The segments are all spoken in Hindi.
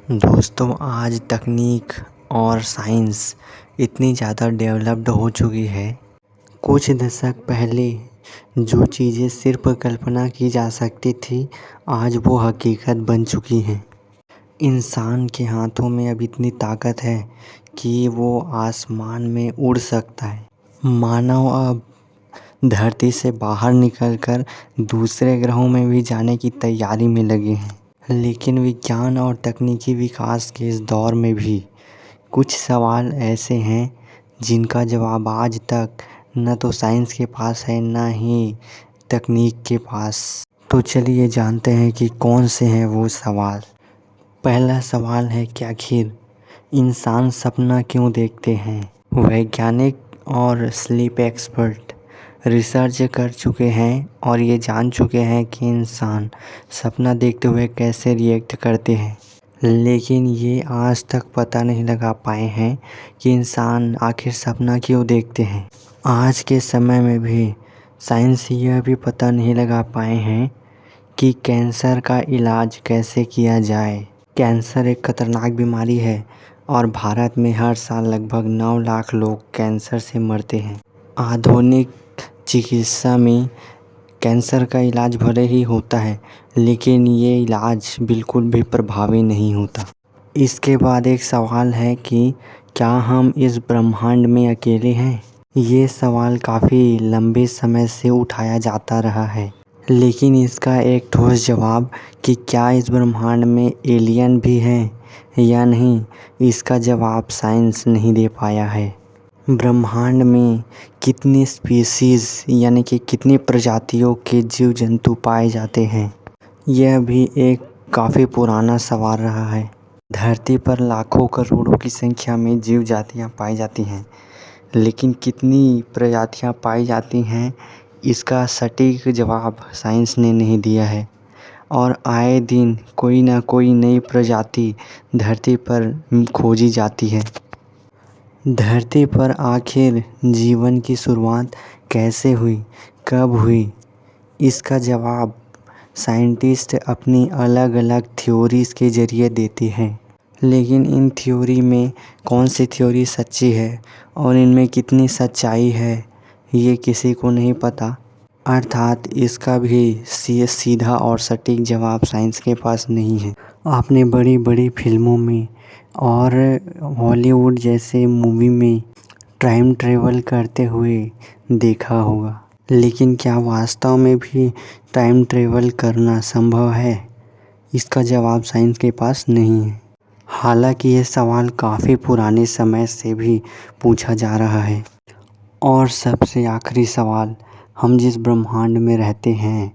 दोस्तों, आज तकनीक और साइंस इतनी ज़्यादा डेवलप्ड हो चुकी है। कुछ दशक पहले जो चीज़ें सिर्फ कल्पना की जा सकती थी, आज वो हकीकत बन चुकी हैं। इंसान के हाथों में अब इतनी ताकत है कि वो आसमान में उड़ सकता है। मानव अब धरती से बाहर निकलकर दूसरे ग्रहों में भी जाने की तैयारी में लगे हैं। लेकिन विज्ञान और तकनीकी विकास के इस दौर में भी कुछ सवाल ऐसे हैं जिनका जवाब आज तक न तो साइंस के पास है, न ही तकनीक के पास। तो चलिए जानते हैं कि कौन से हैं वो सवाल। पहला सवाल है कि आखिर इंसान सपना क्यों देखते हैं। वैज्ञानिक और स्लीप एक्सपर्ट रिसर्च कर चुके हैं और ये जान चुके हैं कि इंसान सपना देखते हुए कैसे रिएक्ट करते हैं, लेकिन ये आज तक पता नहीं लगा पाए हैं कि इंसान आखिर सपना क्यों देखते हैं। आज के समय में भी साइंस यह भी पता नहीं लगा पाए हैं कि कैंसर का इलाज कैसे किया जाए। कैंसर एक खतरनाक बीमारी है और भारत में हर साल लगभग 9 लाख लोग कैंसर से मरते हैं। आधुनिक चिकित्सा में कैंसर का इलाज भले ही होता है, लेकिन ये इलाज बिल्कुल भी प्रभावी नहीं होता। इसके बाद एक सवाल है कि क्या हम इस ब्रह्मांड में अकेले हैं। ये सवाल काफ़ी लंबे समय से उठाया जाता रहा है, लेकिन इसका एक ठोस जवाब कि क्या इस ब्रह्मांड में एलियन भी हैं या नहीं, इसका जवाब साइंस नहीं दे पाया है। ब्रह्मांड में कितनी स्पीसीज़ यानी कि कितनी प्रजातियों के जीव जंतु पाए जाते हैं, यह भी एक काफ़ी पुराना सवाल रहा है। धरती पर लाखों करोड़ों की संख्या में जीव जातियाँ पाई जाती हैं, लेकिन कितनी प्रजातियाँ पाई जाती हैं, इसका सटीक जवाब साइंस ने नहीं दिया है। और आए दिन कोई ना कोई नई प्रजाति धरती पर खोजी जाती है। धरती पर आखिर जीवन की शुरुआत कैसे हुई, कब हुई, इसका जवाब साइंटिस्ट अपनी अलग अलग थ्योरीज़ के ज़रिए देते हैं, लेकिन इन थ्योरी में कौन सी थ्योरी सच्ची है और इनमें कितनी सच्चाई है, ये किसी को नहीं पता। अर्थात इसका भी सीधा और सटीक जवाब साइंस के पास नहीं है। आपने बड़ी बड़ी फिल्मों में और हॉलीवुड जैसे मूवी में टाइम ट्रेवल करते हुए देखा होगा, लेकिन क्या वास्तव में भी टाइम ट्रेवल करना संभव है, इसका जवाब साइंस के पास नहीं है। हालांकि ये सवाल काफ़ी पुराने समय से भी पूछा जा रहा है। और सबसे आखिरी सवाल, हम जिस ब्रह्मांड में रहते हैं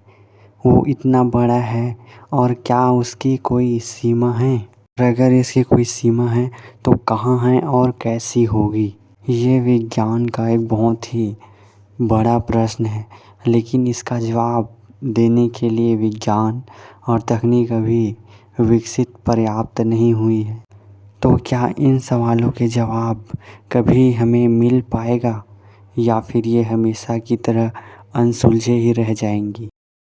वो इतना बड़ा है और क्या उसकी कोई सीमा है। अगर इसकी कोई सीमा है तो कहाँ है और कैसी होगी। ये विज्ञान का एक बहुत ही बड़ा प्रश्न है, लेकिन इसका जवाब देने के लिए विज्ञान और तकनीक अभी विकसित पर्याप्त नहीं हुई है। तो क्या इन सवालों के जवाब कभी हमें मिल पाएगा या फिर ये हमेशा की तरह अनसुलझे ही रह जाएंगी।